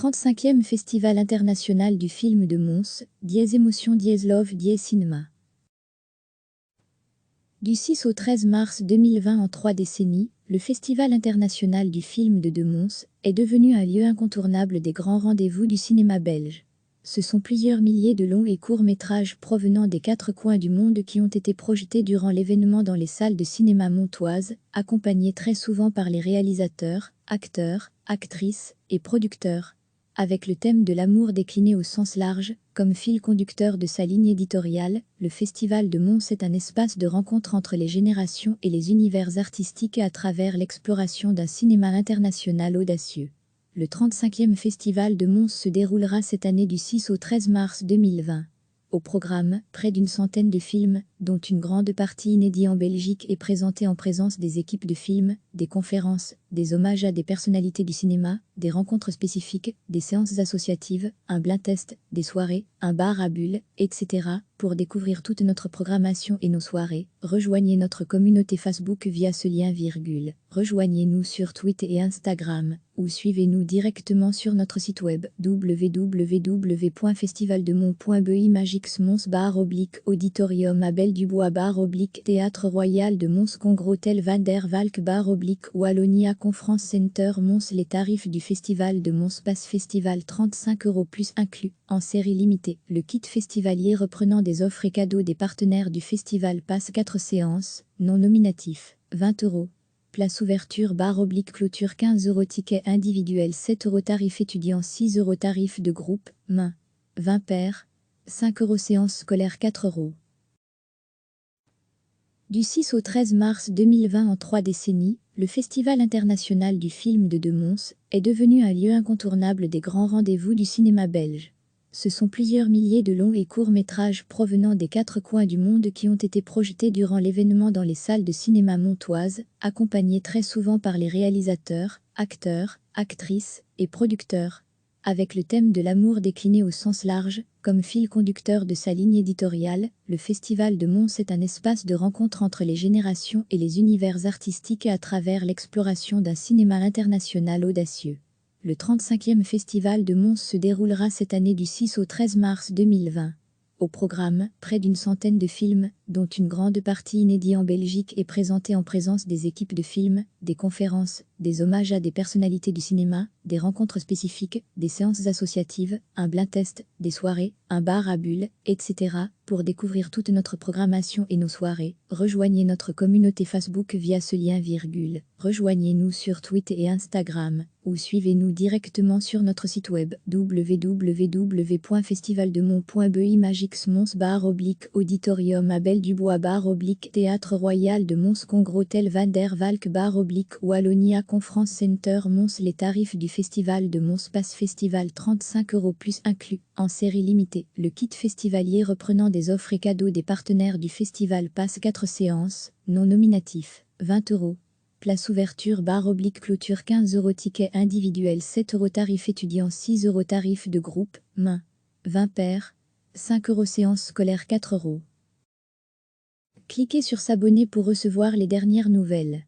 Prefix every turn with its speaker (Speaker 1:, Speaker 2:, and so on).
Speaker 1: 35e Festival international du film de Mons, dièse émotion dièse love dièse cinéma. Du 6 au 13 mars 2020 en 3 décennies, le Festival international du film de Mons est devenu un lieu incontournable des grands rendez-vous du cinéma belge. Ce sont plusieurs milliers de longs et courts métrages provenant des 4 coins du monde qui ont été projetés durant l'événement dans les salles de cinéma montoises, accompagnés très souvent par les réalisateurs, acteurs, actrices et producteurs, avec le thème de l'amour décliné au sens large, comme fil conducteur de sa ligne éditoriale. Le Festival de Mons est un espace de rencontre entre les générations et les univers artistiques à travers l'exploration d'un cinéma international audacieux. Le 35e Festival de Mons se déroulera cette année du 6 au 13 mars 2020. Au programme, près d'une centaine de films, dont une grande partie inédits en Belgique et présentés en présence des équipes de films, des conférences, des hommages à des personnalités du cinéma, des rencontres spécifiques, des séances associatives, un blind test, des soirées, un bar à bulles, etc. Pour découvrir toute notre programmation et nos soirées, rejoignez notre communauté Facebook via ce lien. Rejoignez-nous sur Twitter et Instagram, ou suivez-nous directement sur notre site web www.festivaldemons.be. Magix Mons /auditorium Abel Dubois /Théâtre Royal de Mons Congrotel Van der Valk /Wallonia Conference Center Mons. Les tarifs du Festival de Mons. Pass Festival 35 € plus inclus, en série limitée. Le kit festivalier reprenant des offres et cadeaux des partenaires du festival passe 4 séances, non nominatif, 20 €. Place ouverture /clôture 15 € ticket individuel 7 € tarif étudiant 6 € tarif de groupe, main, 20 paires, 5 € séance scolaire 4 €. Du 6 au 13 mars 2020 en 3 décennies, le Festival international du film de Mons est devenu un lieu incontournable des grands rendez-vous du cinéma belge. Ce sont plusieurs milliers de longs et courts métrages provenant des 4 coins du monde qui ont été projetés durant l'événement dans les salles de cinéma montoises, accompagnés très souvent par les réalisateurs, acteurs, actrices et producteurs, avec le thème de l'amour décliné au sens large, comme fil conducteur de sa ligne éditoriale. Le Festival de Mons est un espace de rencontre entre les générations et les univers artistiques à travers l'exploration d'un cinéma international audacieux. Le 35e Festival de Mons se déroulera cette année du 6 au 13 mars 2020. Au programme, près d'une centaine de films, dont une grande partie inédits en Belgique et présentés en présence des équipes de films, des conférences, des hommages à des personnalités du cinéma, des rencontres spécifiques, des séances associatives, un blind test, des soirées, un bar à bulles, etc. Pour découvrir toute notre programmation et nos soirées, rejoignez notre communauté Facebook via ce lien. Rejoignez-nous sur Twitter et Instagram, ou suivez-nous directement sur notre site web www.festivaldemons.be. Magix Mons /auditorium Abel Dubois /Théâtre Royal de Mons Congrotel Van der Valk /Wallonia Conference Center Mons. Les tarifs du Festival de Mons. Pass Festival 35 € plus inclus, en série limitée. Le kit festivalier reprenant des offres et cadeaux des partenaires du festival passe 4 séances, non nominatif, 20 €. Place ouverture /clôture 15 € ticket individuel 7 € tarif étudiant 6 € tarif de groupe, main, 20 paires, 5 € séance scolaire 4 €. Cliquez sur s'abonner pour recevoir les dernières nouvelles.